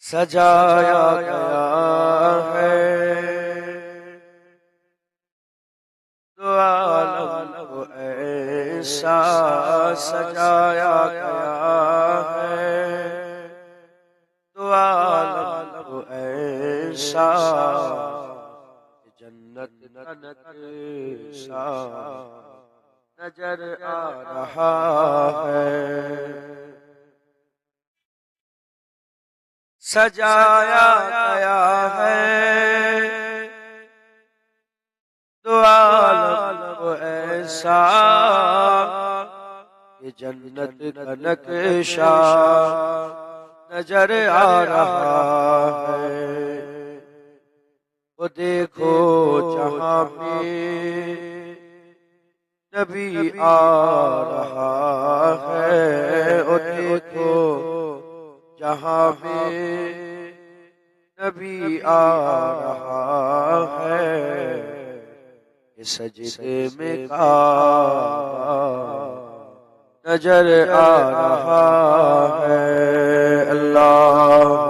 सजाया गया है दो आलम को ऐसा सजाया गया है दो आलम को ऐसा जन्नत नक्शा नजर आ रहा है। सजाया गया है दो आलम को ऐसा ये जन्नत का नक्शा नजर आ रहा है। वो देखो जहाँ पे नबी आ रहा है, वो देखो जहाँ पे नबी आ रहा है। इस सजदे में काबा नजर आ रहा है। अल्लाह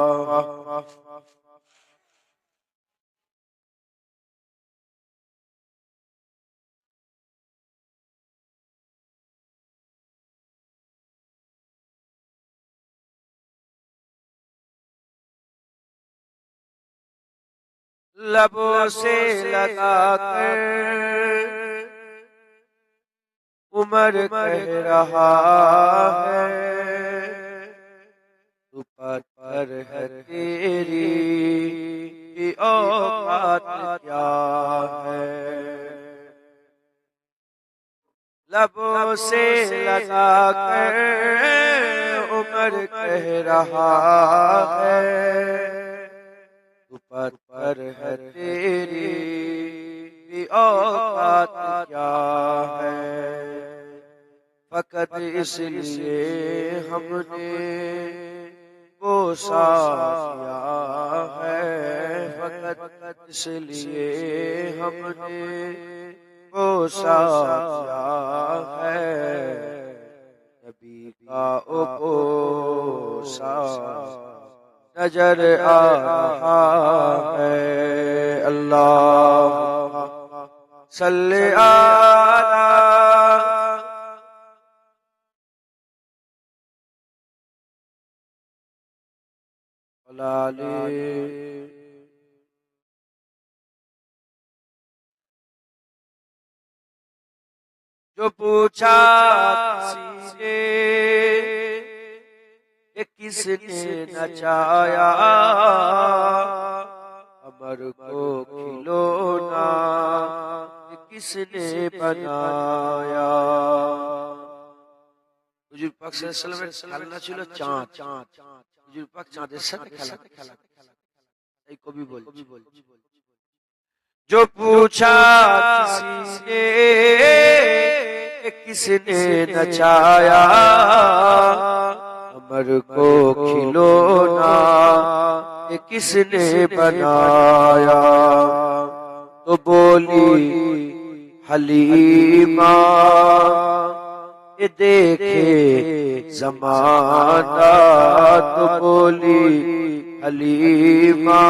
लबों से लगाकर उमर कह रहा है तू पर है तेरी औकात क्या है। लबों से लगाकर उमर कह रहा है पर है तेरी औकात क्या है। फकत इसलिए हमने वो साया है, फकत इसलिए हमने वो साया है। नबी का ओसा नजर आ रहा है। अल्लाह सल्ले आला जो पूछा किसी ने किसने नचाया अमर को खिलौना किसने बनाया। हुजूर पाक सल्लल्लाहु अलैहि वसल्लम খেলনা ছিল চাঁদ। हुजूर पाक চাঁদের সাথে খেলা এই কবি বলছে जो पूछा किसी ने किसने नचाया अमर को खिलौना किसने बनाया। तो बोली हलीमा ये देखे ज़माना, तो बोली हलीमा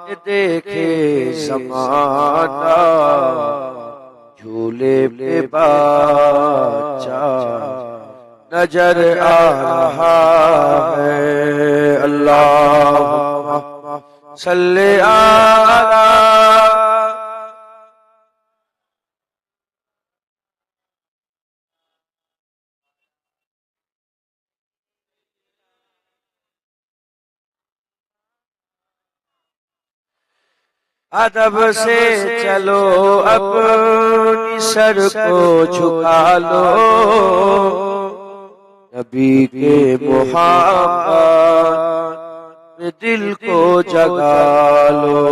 ये देखे ज़माना। झूले पे बच्चा नजर आ रहा है। अल्लाह सल्ले आला अदब से चलो अपनी सर को झुका लो, नबी के मोहब्बत में दिल को जगा लो।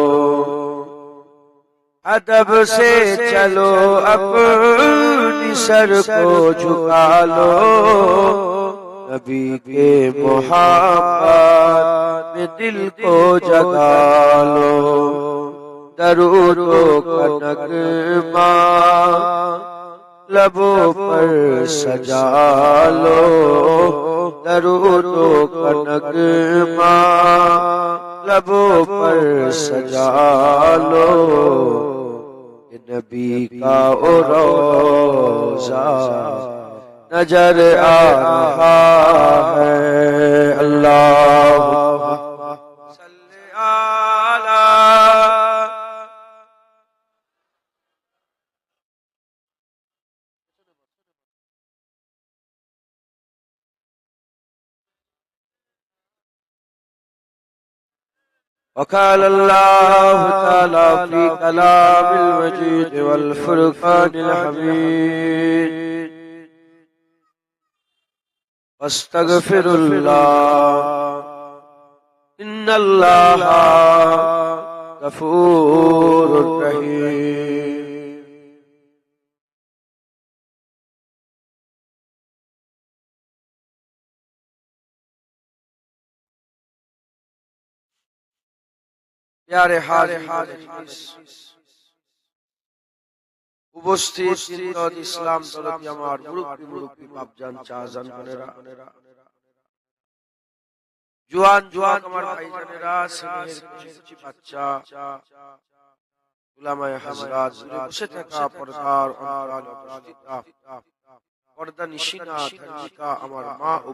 अदब से चलो अपनी सर को झुका लो, नबी के मोहब्बत में दिल को जगा लो। दरूदो का नगमा लबों पर सजा लो, दरूदो का नगमा लबों पर सजा लो ये नबी का ओ रोज़ा नजर आ रहा है। अल्लाहुम्मा सल्ली अला وقال الله تعالى في كلام المجيد والفرقان الحميد واستغفر الله إن الله غفور رحيم। प्यारे हाज़िरीन उपस्थित जिंदत इस्लाम दरदी আমার মুরব্বি বাপজান চাচাজান বোনেরা জওয়ান আমার ভাইজানেরা স্নেহের কুচি বাচ্চা উলামায়ে হযরত বসে থাকা পর্দার অন্তরাল উপস্থিতা পর্দা নিশিনা ধার্মিকা আমার মা ও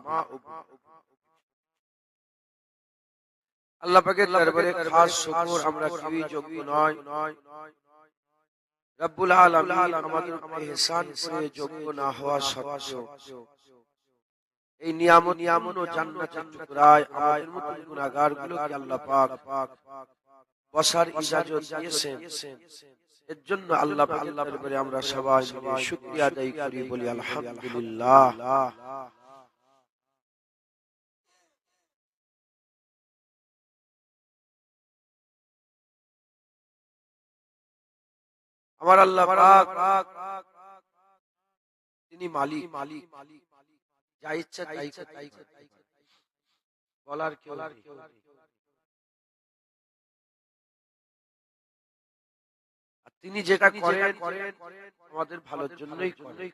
আল্লাহ পাকের দরবারে খাস শুকর আমরা কেউই যোগ্য নয়। রব্বুল আলামিন আমাদের উপরে ইহসান করে যোগ্য না হওয়া সত্ত্বেও এই নিয়ামত ও জান্নাতের টুকরায় আমাদের মতো গুনাহগারগুলোকে আল্লাহ পাক বসার ইজাজত দিয়েছেন। এর জন্য আল্লাহ পাকের দরবারে আমরা সবাই মিলে শুকরিয়া আদায় করি, বলি আলহামদুলিল্লাহ। আমার আল্লাহ পাক তিনি মালিক, যা ইচ্ছা তাই বলার কেউ নেই। আর তিনি যেটা করেন আমাদের ভালোর জন্যই করেন।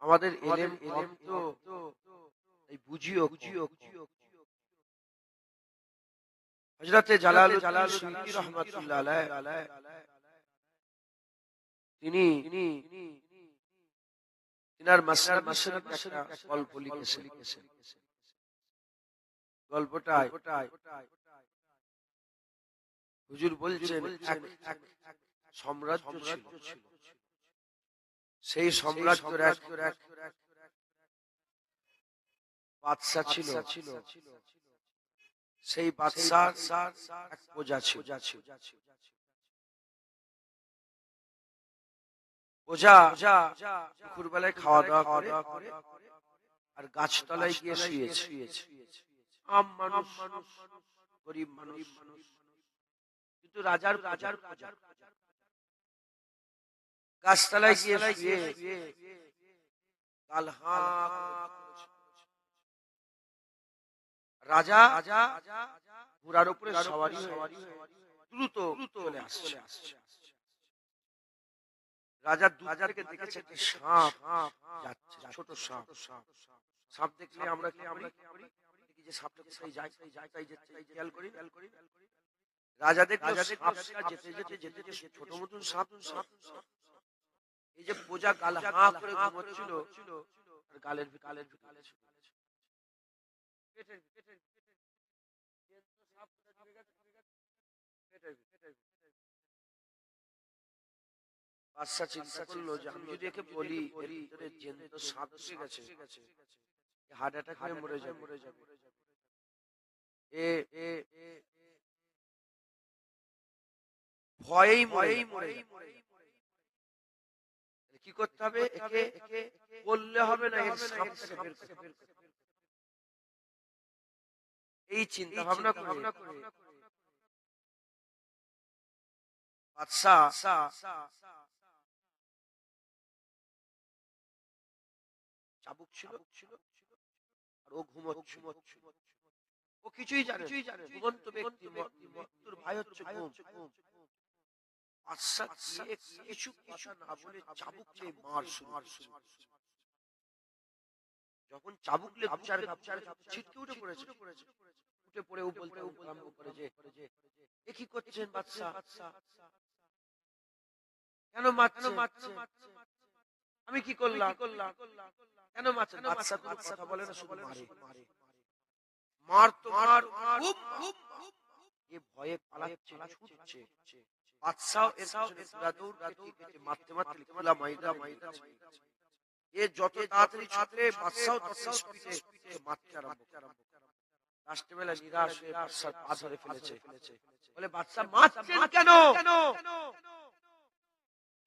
আমাদের ইলম তো এই বুঝিও হযরতে জালালউদ্দিন সুয়ুতী রাহমাতুল্লাহ আলাইহি তিনি তিনার মাসনাদ শরীফে একটা গল্প লিখেছেন। গল্পটায় হুজুর বলছেন এক সাম্রাজ্য ছিল, সেই সাম্রাজ্যের এক বাদশা ছিল। সেই বাদশার এক প্রজা ছিল। প্রজা দুপুরবেলায় খাওয়া দাওয়া করে আর গাছতলায় গিয়ে শুয়েছে। আম মানুষ, গরিব মানুষ, কিন্তু রাজার গাছতলায় গিয়ে শুয়ে কাল রাজা ঘোড়ার উপরে সওয়ারি দ্রুত চলে আসছে। রাজা দূর থেকে দেখেছে একটা সাপ যাচ্ছে, ছোট সাপ দেখলে আমরা কি করি যে সাপটা কোথায় যায় খেয়াল করি। রাজা দেখলো সাপটা যেতে ছোট মতন সাপ। এই যে প্রজা গাল হাঁ করে ঘুমোচ্ছিল, গালের বাদশা চিন্তা করলো যে আমি যদি একে বলি এর ভিতরে জ্যান্ত সাপ ঢুকে গেছে, হার্ট অ্যাটাক হয়ে মরে যাবে। ভয়েই মরে কি করতে হবে? একে বললে হবে না, এর সাপটাকে বের করতে হবে। এই চিন্তা ভাবনা করে বাদশা চাবুক ছিল আর ও ঘুমোচ্ছিল। ও কিছুই জানে, ঘুমন্ত ব্যক্তি, মৃত্যুর ভয় হচ্ছে ঘুম। বাদশা কিছু কথা না বলে চাবুক নিয়ে মার শুরু। যখন চাবুকলে ঘুচার ছিটকে উঠে পড়েছে, উঠে পড়ে ও বলতে আরম্ভ করে যে এ কি করছেন বাদশা, কেন মারছেন, আমি কি করলাম, কেন মারছেন? বাদশা কোনো কথা বলে না, শুধু মারে, মার তো মার, এ ভয়ে পালাচ্ছে, ছুটছে। বাদশাও এর পিছনে দৌড় কেটে মারতে মারতে খোলা ময়দান এ যত তাড়াতাড়ি ছুটে বাদশাও তত স্পিডে মারতে আরম্ভ করে। লাস্ট বেলা নিরাশ হয়ে বাদশার পা ধরে ফেলেছে, বলে বাদশা মারছেন কেন?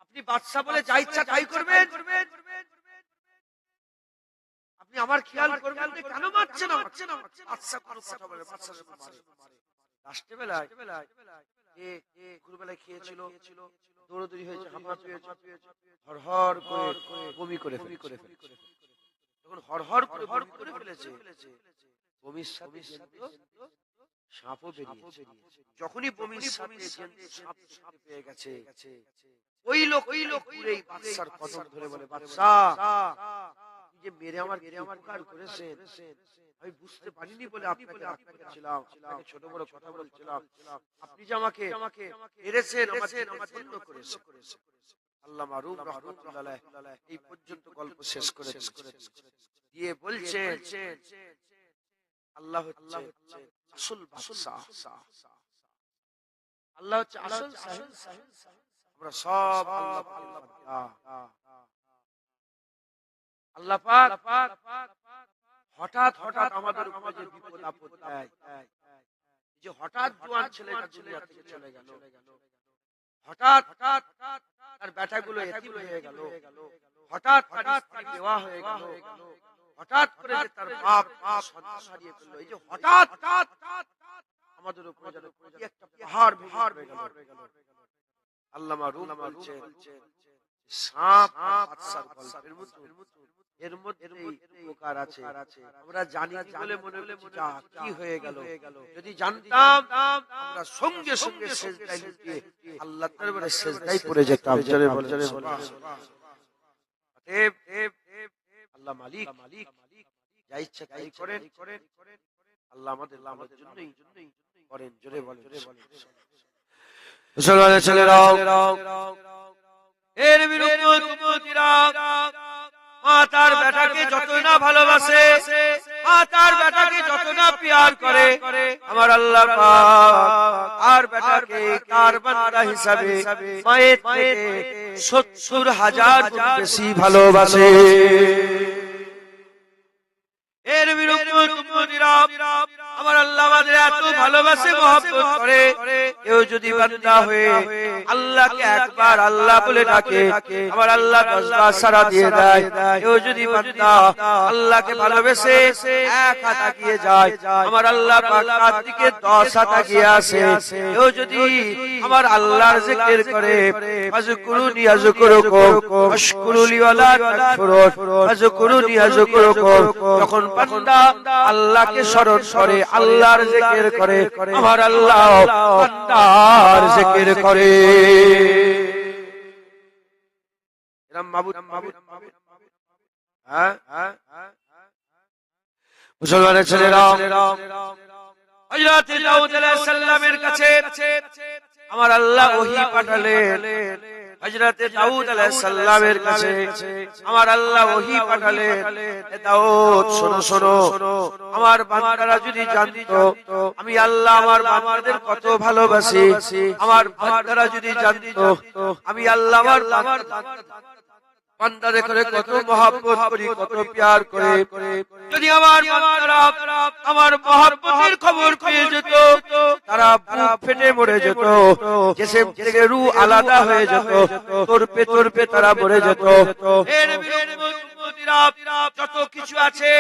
আপনি বাদশা বলে যা ইচ্ছা তাই করবেন, আপনি আমার খেয়াল করবেন না, কেন মারছেন? বাদশা কোনো কথা বলে, বাদশা শুধু মারে। লাস্ট বেলায় দুপুরবেলায় খেয়েছিল, দৌড়দৌড়ি হয়েছে, হাঁপাহাঁপি হয়েছে, হরহর করে বমি করে ফেলেছে। যখন হরহর করে বমি করে ফেলেছে, বমির সাথে সাপও বেরিয়েছে। যখনই বমির সাথে সাপ পেয়ে গেছে, ওই লোক ঘুরেই বাদশার কদম ধরে বলে, বাদশা যে মেরে আমার উপকার করেছেন, আমি বুঝতে পারিনি বলে আপনাকে ছিলাম, আপনাকে ছোট বড় কথা বলছিলাম, আপনি যে আমাকে মেরেছেন, আমার বন্ধ করেছেন। আল্লামা রুম রাহমাতুল্লাহ আলাইহি এই পর্যন্ত গল্প শেষ করে দিয়ে বলছেন আল্লাহ হচ্ছে আসল বাদশা, আল্লাহ হচ্ছে আসল সাহেব, আমরা সব আল্লাহ পাক হঠাৎ আমাদের উপরে যে বিপদ আপদ দেয়, যে হঠাৎ জোয়ান ছেলেটা দুনিয়া থেকে চলে গেল, হঠাৎ তার বেটাগুলো এতিম হয়ে গেল, হঠাৎ তার স্ত্রী বিবাহ হয়ে গেল, হঠাৎ করে যে তার বাপ সন্তান হারিয়ে ফেললো, এই যে হঠাৎ আমাদের উপরে যেন একটা পাহাড় হয়ে গেল। আল্লামা রুম বলছেন সাপ আর বাদশার গল্পের মতো এর মধ্যে উপকার আছে। আমরা জানি বলে মনে হচ্ছে যা কি হয়ে গেল, যদি জানতাম আমরা সঙ্গে সঙ্গে সিজদায় লুটিয়ে আল্লাহর দরবারে সিজদায় পড়ে যেতাম। জোরে বলেন সুবহানাল্লাহ। আল্লাহ মালিক যা ইচ্ছা তাই করেন, আল্লাহ আমাদের জন্যই করেন। জোরে বলেন মুসলমানের ছেলেরাও, এর বিরুদ্ধে উম্মতিরা মা তার বেটাকে যত না ভালোবাসে, মা তার বেটাকে যত না প্যার করে, আমার আল্লাহ পাক আর বেটাকে তার বান্দা হিসাবে মায়ের থেকে ৭০,০০০ গুণ বেশি ভালোবাসে। এর বিরুদ্ধে উম্মতিরা আমার আল্লাহ আমাদের এত ভালোবাসে, মহব্বত করে, কেউ যদি বান্দা হয়ে আল্লাহকে একবার আল্লাহ বলে ডাকে, আমার আল্লাহ 10 বার সাড়া দিয়ে দেয়। কেউ যদি বান্দা আল্লাহকে ভালোবেসে এক হাত এগিয়ে যায়, আমার আল্লাহ পাক তার দিকে 10 হাত এগিয়ে আসে। কেউ যদি আমার আল্লাহর জিকির করে, ফাজকুরুনি আযকুরুকুম ওয়াশকুরুলি ওয়ালা তাকফুরুন, ফাজকুরুনি আযকুরুকুম, যখন বান্দা আল্লাহকে স্মরণ করে, আল্লাহর জিকির করে, আমার আল্লাহ বান্দার জিকির করে। এরম মাবুদ মুসলমানের ছেলেরা, হযরত দাউদ আলাইহিস সালামের কাছে আমার আল্লাহ ওহী পাঠালেন। হযরত দাউদ আলাইহিস সালামের কাছে আমার আল্লাহ ওহী পাঠালেন, দাউদ শোনো, আমার বান্দারা যদি জানতো আমি আল্লাহ আমার বান্দাদের কত ভালোবাসি, আমার বান্দারা যদি জানতো আমি আল্লাহ আমার বান্দাদের করে কত মহব্বত করি, কত প্যার করে, যদি আমার বান্দারা আমার মহব্বতের খবর পেয়ে যেত, তারা বুক ফেটে মরে যেত, জেসম থেকে রূহ আলাদা হয়ে যেত, তরপে তারা মরে যেত। এর বিরুদ্ধে যত কিছু আছে,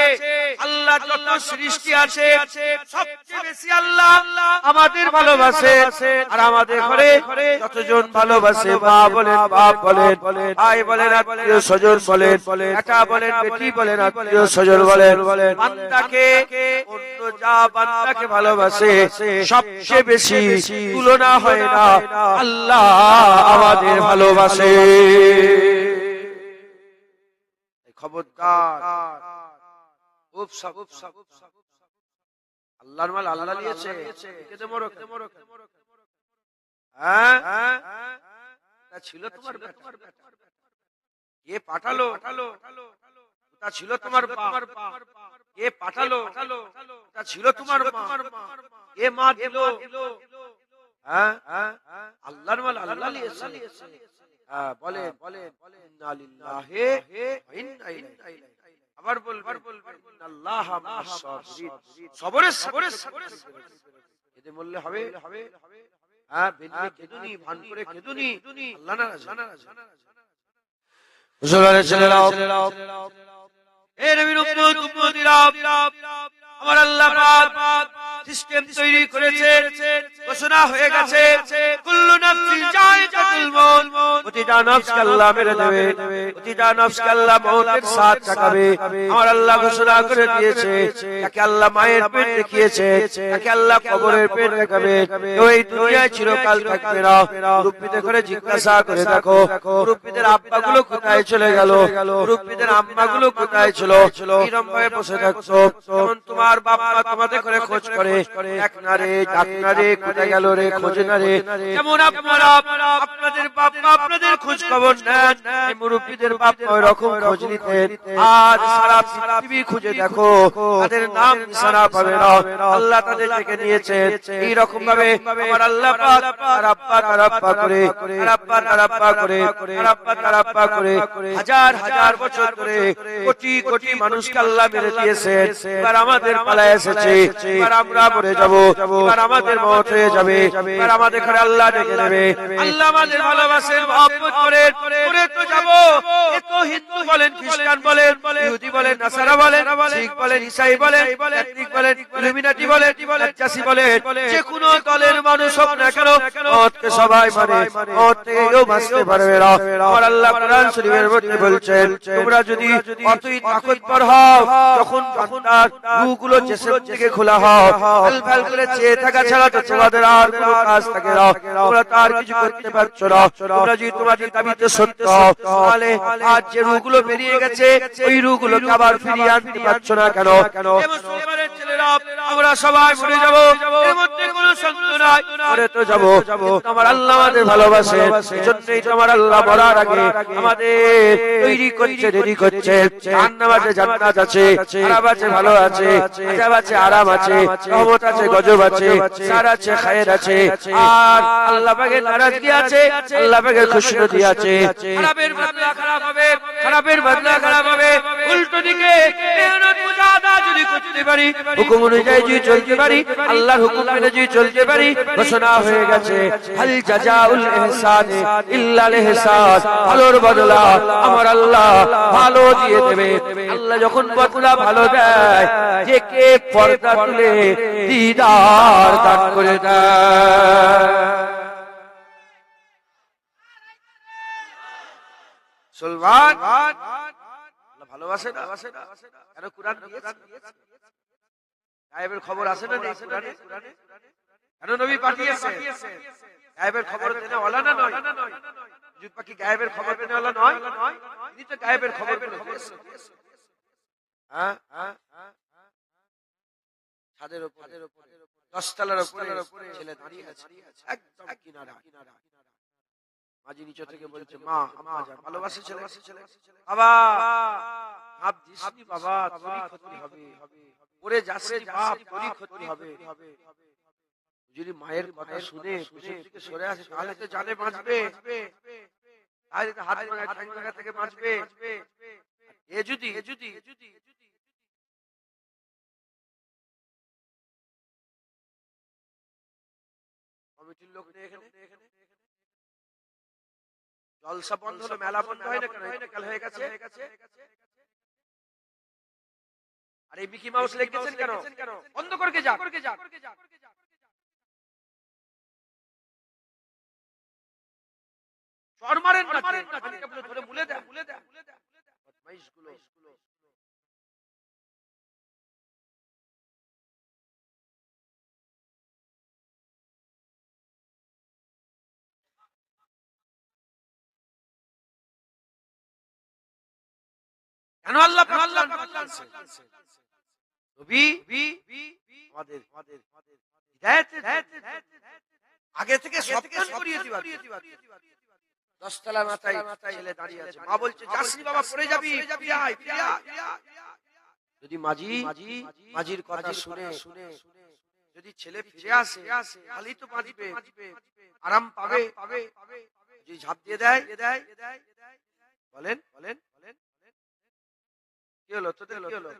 আল্লাহ যত সৃষ্টি আছে, সবচেয়ে বেশি আল্লাহ আমাদের ভালোবাসে। আর আমাদের ঘরে যতজন ভালোবাসে, মা বলেন, বাপ বলেন, ভাই বলেন, আত্মীয় স্বজন বলেন, বেটা বলেন, বেটি বলেন, আত্মীয় স্বজন বলেন, বান্দাকে অন্য যা বান্দাকে ভালোবাসে সবচেয়ে বেশি তুলনা হয় না, আল্লাহ আমাদের ভালোবাসে। খবরদার আল্লাহর মাল আল্লাহ নিয়েছে, কেঁদে মরো। হ্যাঁ, ছিল তোমার বেটা, কে পাঠালো? তা ছিল তোমার বাপ, কে পাঠালো? তা ছিল তোমার মা, কে মা দিল? হ্যাঁ, আল্লাহর মাল আল্লাহ নিয়েছে। বলে ইন্না লিল্লাহি ওয়া ইন্না ইলাইহি। আবার বলবেন আল্লাহা মা'আস সাবিরিন, সবরের এতে বললে হবে। হ্যাঁ, বেদনে কেদুনি, ভান করে কেদুনি, আল্লাহ নারাজ। মুসলমানের ছেলেরা, এ নবীর উম্মত উম্মতিরা, আমার আল্লাহ পাক সিস্টেম তৈরি করেছে, ঘোষণা হয়ে গেছে, কুল্লু নাফসিন যায়িকাতুল মউত, প্রতিটা নফসকে আল্লাহ মেরে দেবে, প্রতিটা নফসকে আল্লাহ মউতের স্বাদ চাখাবে। আমার আল্লাহ ঘোষণা করে দিয়েছে, যাকে আল্লাহ মায়ের পেট দেখিয়েছে, যাকে আল্লাহ কবরের পেট দেখাবে, ওই দুনিয়ায় চিরকাল থাকবে না। মুরব্বিদের করে জিজ্ঞাসা করে দেখো, মুরব্বিদের আব্বাগুলো কোথায় চলে গেল, মুরব্বিদের আম্মাগুলো কোথায় ছিল? এরকম ভাবে বসে থাকতো, যেমন তোমার বাপ মা তোমাদের করে খোঁজ করে, এক না রে, ডাক না রে, কোথায় গেল রে, খোঁজ না রে, যেমন আপনারা আপনাদের বাপ মা আপনাদের খোঁজ খবর নেন, এই মুরব্বিদের বাপ মা ওরকম খোঁজ নিতেন। আজ সারা পৃথিবী খুঁজে দেখো, তাদের নাম নিশানা পাবে না। আল্লাহ তাদের থেকে নিয়েছেন। এইরকম ভাবে আমার আল্লাহ পাক তারাপ্পা তারাপ্পা করে, তারাপ্পা তারাপ্পা করে, তারাপ্পা তারাপ্পা করে হাজার হাজার বছর ধরে কোটি কোটি মানুষকে আল্লাহ মেরে দিয়েছেন। এবার আমাদের পালা এসেছে, এবার আমরা মরে যাব, এবার আমাদের মওত হয়ে যাবে, এবার আমাদের ঘরে আল্লাহ ডেকে নেবে। আল্লাহ আমাদের ভালোবাসেন, মহব্বত করেন, করে তো যাব। এ তো হিন্দু বলেন, খ্রিস্টান বলেন, ইহুদি বলেন, নাসারা বলেন, শিখ বলেন, ঈসাই বলেন, ক্যাথলিক বলেন, ইলুমিনাটি বলেন, নাচাসি বলেন, যে কোনো দলের মানুষ হোক না কেন, মওতকে সবাই মানে, মওত থেকেও বাঁচতে পারবে না। আমার আল্লাহ কোরআন শরীফের মধ্যে বলছেন, তোমরা যদি অতই তাকতবর হও, যখন বান্দার রূহগুলো জিসম থেকে খোলা হয়, ফাল করে চেয়ে থাকা ছাড়া তো তোমাদের আর কোনো কাজ থাকে না, তোমরা তার কিছু করতে পারছো না। তোমরা যদি তোমাদের দাবিতে সত্য হও, তাহলে আজ যে রূহগুলো বেরিয়ে গেছে, ওই রূহগুলোকে আবার ফিরিয়ে আনতে পারছো না কেন? মুসলমানের ছেলেরা, আমরা সবাই মরে যাব, এর মধ্যে কোনো সন্দেহ নাই, মরে তো যাব। আমার আল্লাহ আমাদের ভালোবাসে, এজন্যই তো আমার আল্লাহ মরার আগে আমাদের তৈরি করছে, রেডি করছে। জাহান্নাম আছে, জান্নাত আছে, খারাপ আছে, ভালো আছে, আযাব আছে, আরাম আছে, রহমত আছে, গজব আছে, সার আছে, খায়ের আছে, আর আল্লাহ পাকের নারাজগি আছে, আল্লাহ পাকের খুশনুদি আছে। খারাপের বদলা খারাপ হবে, খারাপের বদলা খারাপ হবে। উল্টো দিকে মেহনত মুজাহাদা যদি করতে পারি, হুকুম অনুযায়ী যদি চলতে পারি, আল্লাহর হুকুম মেনে যদি চলতে পারি, ঘোষণা হয়ে গেছে, হাল জাযাউল ইহসান ইল্লাল ইহসান, ভালোর বদলা আমার আল্লাহ ভালো দিয়ে দেবে। আল্লাহ যখন বদলা ভালো দেয়, যে কে পর্দা তুলে দিদার দান করে দেয়। মুসলমান আল্লাহ ভালোবাসে না কেন? কুরআন দিয়েছে, গায়েবের খবর আছে না নেই কুরআনে? কেন নবী পাঠিয়েছে? গায়েবের খবর দেনে ওয়ালা না নয়? যুগ পাখি গায়েবের খবর দেনে ওয়ালা নয়? তিনি তো গায়েবের খবর দিয়েছে। হ্যাঁ, ছাদের উপরে, 10 তলার উপরে ছেলে দাঁড়িয়ে আছে, একদম কিনারা। মাঝি নিচে থেকে বলছে, মা আম্মা জান, ভালোবাসে ছেলে, বাবা আপ দিসনি, বাবা তোরই ক্ষতি হবে, ওরে যাসনি বাপ, তোরই ক্ষতি হবে। যদি মায়ের কথা শুনে পেছন থেকে সরে আসে, তাহলে তো জানে বাঁচবে, তাহলে তো হাত ভাঙা ঠ্যাং ভাঙা থেকে বাঁচবে। এ যদি কমিটির লোক নেই এখানে, জলসা বন্ধ হলো, মেলা বন্ধ হয় না কেন? কাল হয়ে গেছে। আর এই মিকি মাউস লিখেছেন কেন? বন্ধ করকে যা। চরমারেন না, ধরে মুলে দেয়। বদমাইশগুলো কেন? আল্লাহ নবী আমাদের হিদায়াতের আগে থেকে সবকান করিয়ে দিবার 10 তলা মাথায় ছেলে দাঁড়িয়ে আছে, মা বলছে যাসনি বাবা পড়ে যাবি, ফিরে আয়। যদি মাঝির কথা শুনে যদি ছেলে ফিরে আসে খালি তো বাঁচবে, আরাম পাবে। যদি ঝাঁপ দিয়ে দেয় বলেন কি হলো তোদের কি হলো?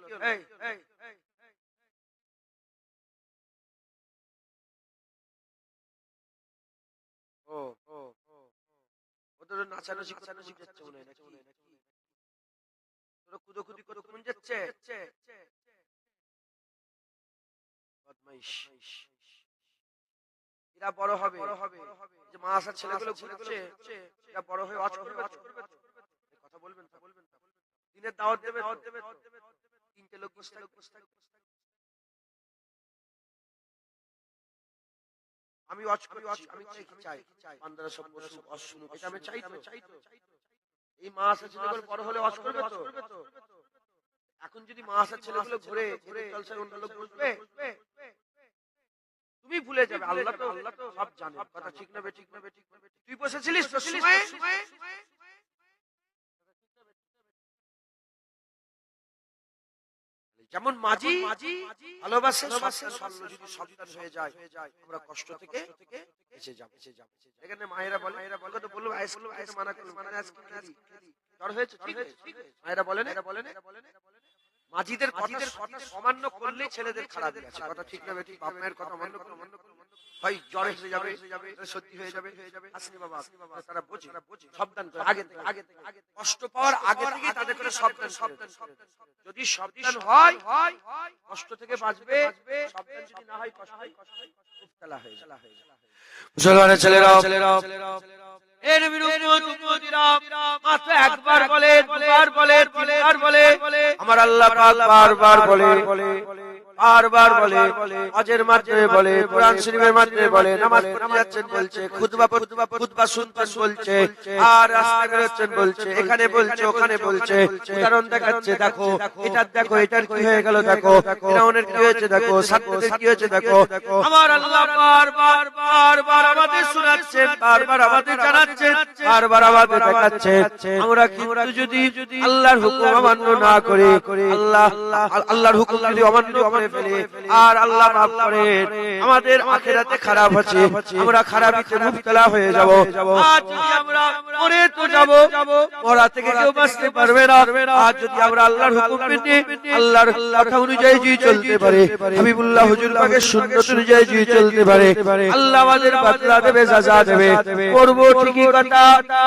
ওদের নাচানাচি যাচ্ছে মনে হয় নাকি? তোরা কুদোকুদি করে কোন যাচ্ছে? বদমাইশ। এরা বড় হবে, যে মা আসার ছেলেগুলো ঘুরছে, এরা বড় হয়ে ওয়াজ করবে। কথা বলবেন দিনের দাওয়াত দেবে, 3টে লোক বসে থাকবে। আমি ওয়াজ করছি, আমি চাই বান্দারা সব ওয়াজ শুনুক, এটা আমি চাই তো। এই মা আসার ছেলেগুলো বড় হলে ওয়াজ করবে তো। এখন যদি মা আসার ছেলেগুলো ঘুরে জলসায় অন্য লোক বসবে, তুমি ভুলে যাবে। আল্লাহ তো সব জানে, কথা ঠিক না বেঠিক? তুই বসেছিলিস তো সময়ে, যেমন মাঝি ভালোবাসে, যদি সাবধান হয়ে যায় আমরা কষ্ট থেকে বেঁচে যাব। এখানে মায়েরা বলে, তো বললো আইসক্রিম মানা করলো, মানে আইসক্রিম জ্বর হয়েছে, মায়েরা বলেন মাঝিদের কথা অমান্য করলে ছেলেদের খারাপ আছে, কথা ঠিক না বেঠিক? বাপ মায়ের কথা অমান্য করলে ভাই জ্বর এসে যাবে, সত্যি হয়ে যাবে। আসেনি বাবা, তারা বোঝে সাবধান করে আগে কষ্ট পাওয়ার আগে থেকে তাদের করে সাবধান। যদি সাবধান হয় কষ্ট থেকে বাঁচবে, সাবধান যদি না হয় কষ্ট মুবতলা হয়ে যায়। মুসলমানের ছেলেরা এ নবীর উম্মতিরা মাত্র একবার বলে, দুবার বলে, তিনবার বলে, আমার আল্লাহ পাক বারবার বলে, হজের মাধ্যমে বলে, কোরআন শরীফের মাধ্যমে বলে, নামাজ পড়তে যাচ্ছেন বলছে, খুতবা শুনতেন বলছে, আর রাস্তায় বেরোচ্ছেন বলছে, এখানে বলছে, ওখানে বলছে, উদাহরণ দেখাচ্ছে, দেখো এটার কি হয়ে গেল, দেখো ফিরআউনের কি হয়েছে, দেখো সাদ্দাতের কি হয়েছে, দেখো। আমার আল্লাহ বারবার আমাদের শোনাচ্ছেন, বারবার আমাদের জানাচ্ছেন, বারবার আমাদের দেখাচ্ছেন। আমরা কিন্তু যদি আল্লাহর হুকুম অমান্য না করি, আল্লাহর হুকুম যদি অমান্য করে ফেলে, আর আল্লাহ মাফ করেন, আমাদের আখিরাতে খারাপ আছে, আমরা খারাপিতে মুবতলা হয়ে যাব। আজ যদি আমরা মরে তো যাব, মরা থেকে কেউ বাঁচতে পারবে না। আজ যদি আমরা আল্লাহর হুকুম মেনে আল্লাহর কথা অনুযায়ী যদি চলতে পারে, হাবিবুল্লাহ হুজুর পাকের সুন্নাত অনুযায়ী যদি চলতে পারে, আল্লাহ আমাদের বাদলা দেবে, সাজা দেবে। করব ঠিকই কথা,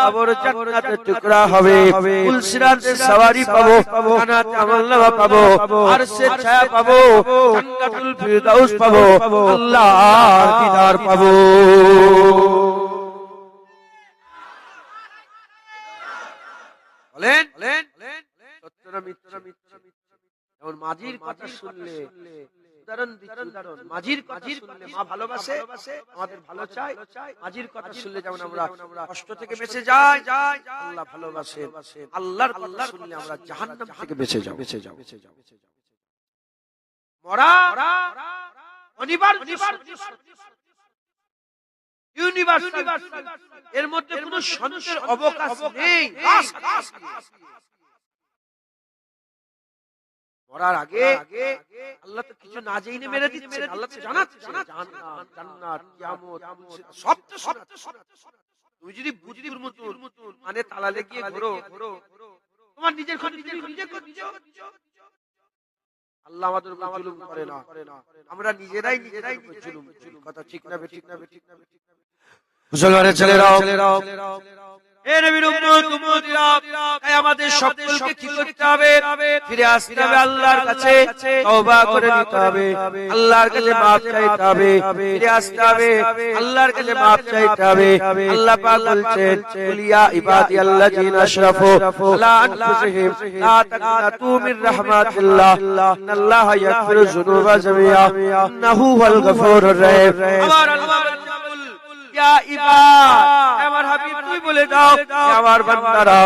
আবার জান্নাতের টুকরা হবে, ফুলসিরাতের সওয়ারি পাবো, জান্নাতে আমলনামা পাবো, আরশের ছায়া পাবো, জান্নাতুল ফিরদাউস পাবো, আল্লাহর দিদার পাবো। বলেন সত্য না মিথ্যা? যেমন মাঝির কথা শুনলে, উদাহরণ, মাঝির কথা শুনলে মা ভালোবাসে, আমাদের ভালো চায়। মাঝির কথা শুনলে যেমন আমরা কষ্ট থেকে বেঁচে যাই, আল্লাহ ভালোবাসেন। আল্লাহর কথা শুনলে আমরা জাহান্নাম থেকে বেঁচে যাও। মরা অনিবার্য, ইউনিভার্সাল, এর মধ্যে কোনো সন্দেহের অবকাশ নেই। মরার আগে আল্লাহ তো কিছু না জেনে মেরে দিচ্ছে, আল্লাহ তো জানাচ্ছে, জান্নাত, কিয়ামত, সব তো শোনাচ্ছে। তুমি যদি বুঝির মতন মানে তালা লাগিয়ে ঘোরো, তোমার নিজের ক্ষতি নিজে করছো। আল্লাহ আমাদের জুলুম করে না, আমরা নিজেরাই জুলুম করি, কথা ঠিক না বেঠিক? মুসলমানের ছেলেরা, এ নবীর উম্মতিরা, তাই আমাদের সকলকে কি করতে হবে? ফিরে আসতে হবে আল্লাহর কাছে, তওবা করে নিতে হবে, আল্লাহর কাছে মাফ চাইতে হবে, ফিরে আসতে হবে, আল্লাহর কাছে মাফ চাইতে হবে। আল্লাহ পাক বলছেন, কুলিয়া ইবাদি আল্লাযিনা আশরাফু আলা আনফুসিহিম লা তাকনাতু মির রাহমাতিল্লাহ ইন্নাল্লাহা ইয়াগফিরু যুনুবা জামিআ ইন্নাহু হুয়াল গফুরুর রহিম। আমার আল্লাহ ইয়া ইবাদ, আমার হাবিব তুমি বলে দাও আমার বান্দারা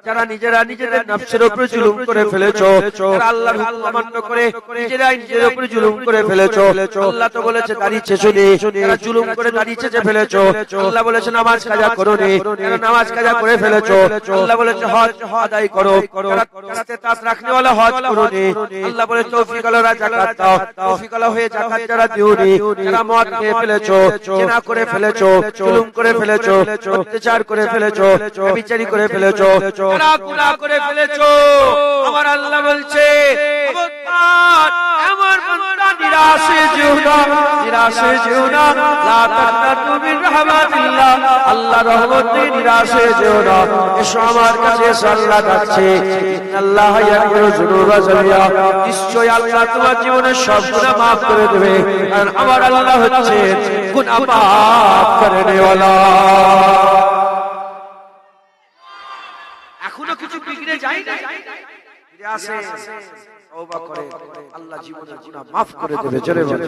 যারা নিজেরা নিজেদের নফসের উপরে জুলুম করে ফেলেছো, যারা আল্লাহর হুকুম অমান্য করে নিজেরাই নিজেদের উপরে জুলুম করে ফেলেছো। আল্লাহ তো বলেছে দাঁড়িয়েছে শুনে যারা জুলুম করে দাঁড়িয়েছে যে ফেলেছো, আল্লাহ বলেছে নামাজ কাজা করোনি, যারা নামাজ কাজা করে ফেলেছো, আল্লাহ বলেছে হজ আদায় করো, যারা ইস্তেতাস রাখনেওয়ালা হজ করোনি, আল্লাহ বলে তৌফিক আল্লাহরা যাকাত দাও, তৌফিক আল্লাহ হয়ে যাকাত যারা দিওনি, যারা মদ খেয়ে ফেলেছো, জিনা করে ফেলেছো, জুলুম করে ফেলেছো, অত্যাচার করে ফেলেছো, ব্যভিচারী করে ফেলেছো, যারা গুনাহ করে ফেলেছো, আমার আল্লাহ বলছে আমার বান্দা নিরাশে যেও না, নিরাশে যেও না, লা তাকনাতু মিন রাহমাতিল্লাহ, আল্লাহর রহমতে নিরাশে যেও না, এসো আমার কাছে, আল্লাহ ডাকছে ইন্নাল্লাহা ইয়াগফিরু যুনুবা জামিআ, নিশ্চয় আল্লাহ তোমার জীবনের সব গুনাহ maaf করে দেবে, কারণ আমার আল্লাহ হচ্ছে গুনাহ maaf করনে ওয়ালা। এখনো কিছু বিগড়ে যায় না, ফিরে আসে, তওবা করে, আল্লাহ জীবনের গুনাহ maaf করে দেবে। জোরে বলে